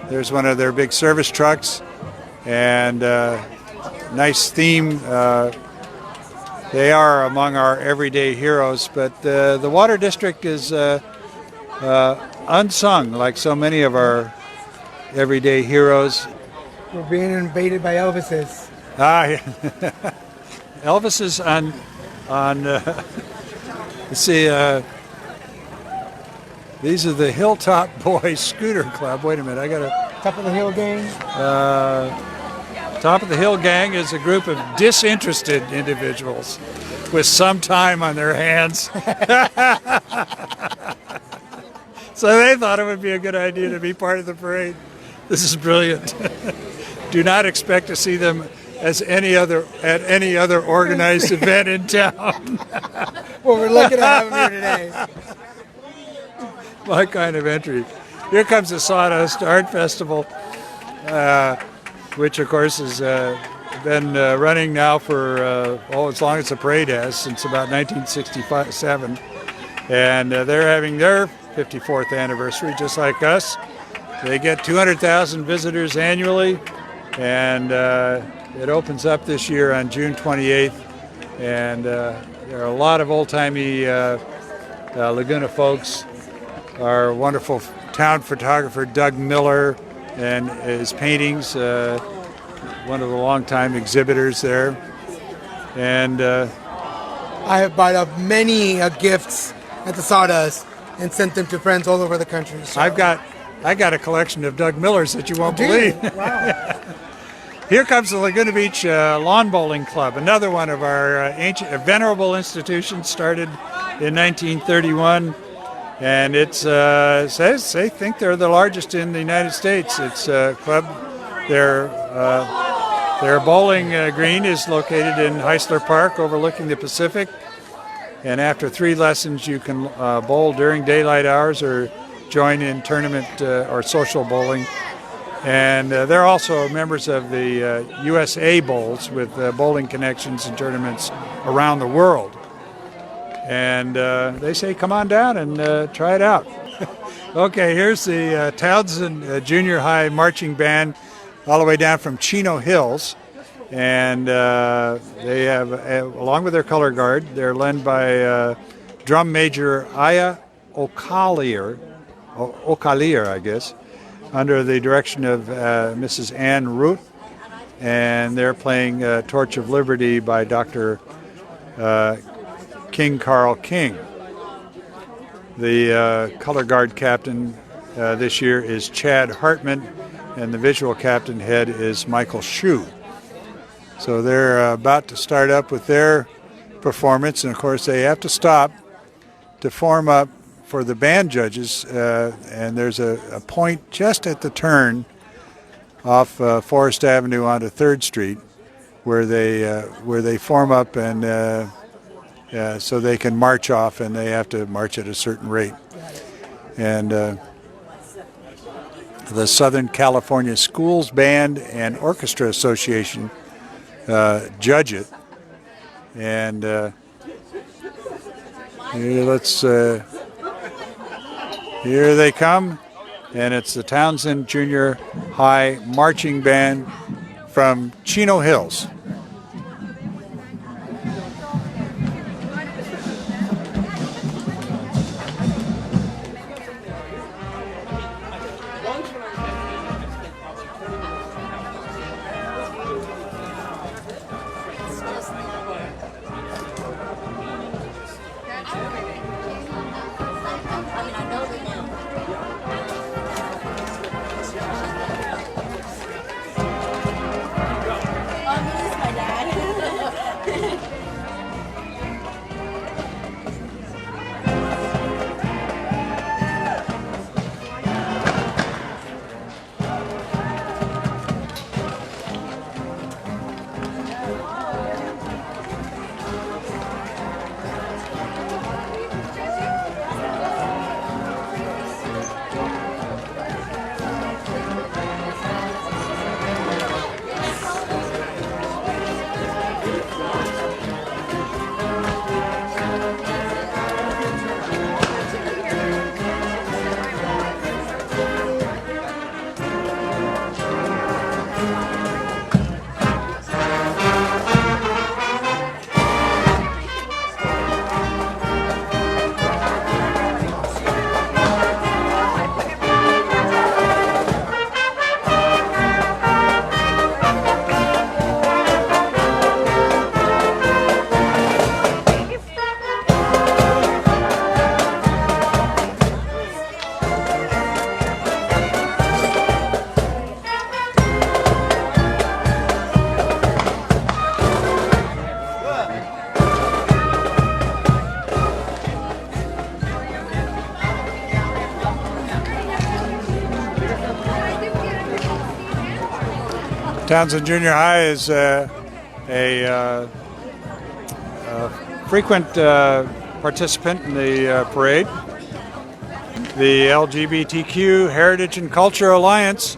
S2: There's one of their big service trucks, and nice theme. They are among our everyday heroes, but the water district is unsung like so many of our everyday heroes.
S1: We're being invaded by Elvises.
S2: Elvis is on let's see, These are the Hilltop Boys Scooter Club. Wait a minute, I got to...
S1: Top of the Hill gang.
S2: Top of the Hill Gang is a group of disinterested individuals with some time on their hands. So they thought it would be a good idea to be part of the parade. This is brilliant. Do not expect to see them at any other organized event in town.
S1: Well, we're lucky to have them here today.
S2: My kind of entry. Here comes the Sawdust Art Festival, which of course has been running now for as long as the parade has, since about 1967. And they're having their 54th anniversary, just like us. They get 200,000 visitors annually, and it opens up this year on June 28th. And there are a lot of old-timey Laguna folks. Our wonderful town photographer Doug Miller and his paintings, one of the longtime exhibitors there. And
S1: I have bought up many gifts at the Sawdust and sent them to friends all over the country. So.
S2: I got a collection of Doug Millers that you won't believe.
S1: Wow.
S2: Here comes the Laguna Beach Lawn Bowling Club, another one of our ancient, venerable institutions, started in 1931. And it's says they think they're the largest in the United States. It's a club. Their bowling green is located in Heisler Park, overlooking the Pacific. And after 3 lessons, you can bowl during daylight hours or join in tournament or social bowling. And they're also members of the USA Bowls, with bowling connections and tournaments around the world. And they say, come on down and try it out. Okay, here's the Townsend Junior High Marching Band, all the way down from Chino Hills. And they have, along with their color guard, they're led by drum major Aya Ocalier, I guess, under the direction of Mrs. Ann Root. And they're playing Torch of Liberty by Dr. King Carl King. The color guard captain this year is Chad Hartman, and the visual captain head is Michael Shue. So they're about to start up with their performance, and of course they have to stop to form up for the band judges, and there's a point just at the turn off Forest Avenue onto 3rd Street where they form up, and so they can march off, and they have to march at a certain rate. And the Southern California Schools Band and Orchestra Association judge it. And here they come, and it's the Townsend Junior High Marching Band from Chino Hills. Townsend Junior High is a frequent participant in the parade. The LGBTQ Heritage and Culture Alliance,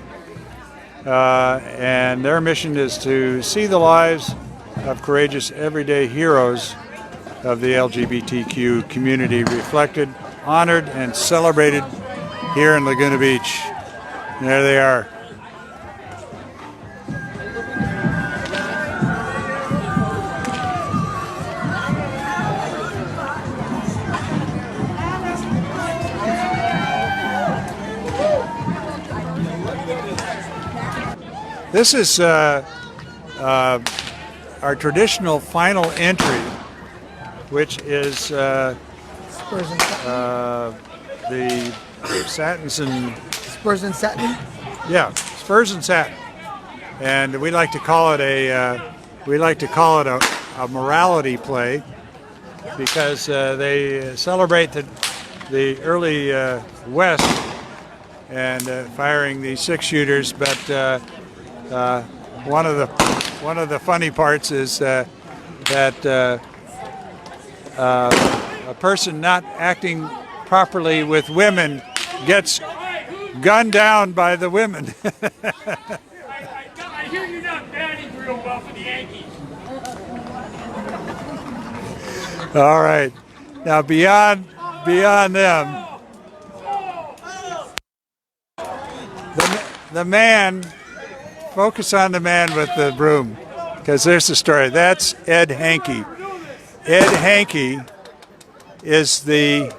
S2: and their mission is to see the lives of courageous everyday heroes of the LGBTQ community reflected, honored, and celebrated here in Laguna Beach. And there they are. This is our traditional final entry, which is the satins and
S1: Spurs and satin.
S2: yeah, spurs and satin, and we like to call it a morality play because they celebrate the early West and firing these 6-shooters, but one of the funny parts is that a person not acting properly with women gets gunned down by the women.
S4: I hear you're not batting real well for the Yankees.
S2: All right, now beyond them, the man. Focus on the man with the broom, because there's the story. That's Ed Hankey. Ed Hankey is the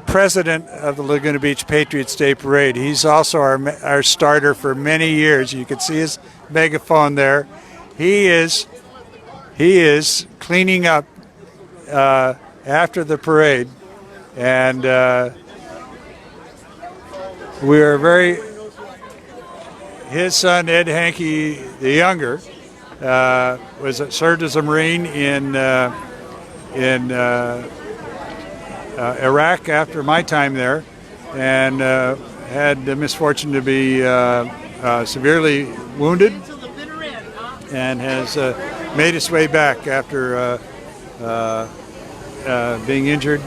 S2: president of the Laguna Beach Patriot Day Parade. He's also our starter for many years. You can see his megaphone there. He is cleaning up after the parade, and we are very. His son Ed Hankey, the younger, served as a Marine in Iraq after my time there, and had the misfortune to be severely wounded, and has made his way back after being injured.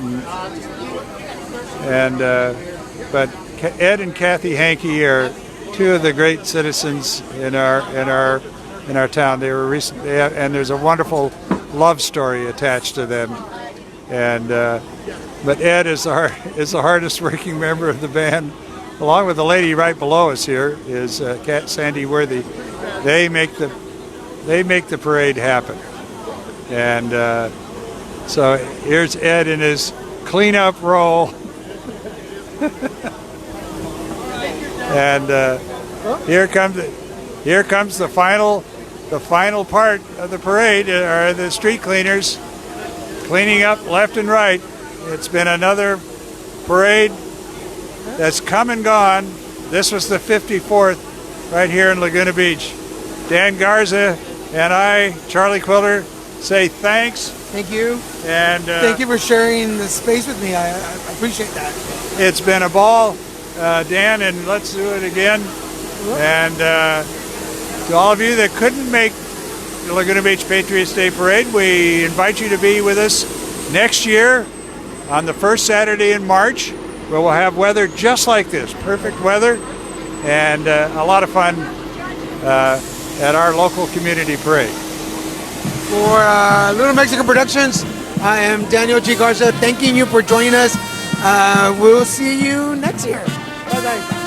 S2: But Ed and Kathy Hankey are two of the great citizens in our town. They were recently, and there's a wonderful love story attached to them. And but Ed is the hardest working member of the band, along with the lady right below us here is Sande Worthy. They make the parade happen. And so here's Ed in his cleanup role. And here comes the final part of the parade. Are the street cleaners cleaning up left and right. It's been another parade that's come and gone. This was the 54th right here in Laguna Beach. Dan Garza and I, Charlie Quilter, say thanks.
S1: Thank you.
S2: And
S1: thank you for sharing the space with me. I appreciate that.
S2: It's been a ball, Dan, and let's do it again. And to all of you that couldn't make the Laguna Beach Patriots Day Parade, we invite you to be with us next year on the first Saturday in March, where we'll have weather just like this, perfect weather, and a lot of fun at our local community parade.
S1: For Little Mexican Productions, I am Daniel G. Garza, thanking you for joining us. We'll see you next year. Bye, guys.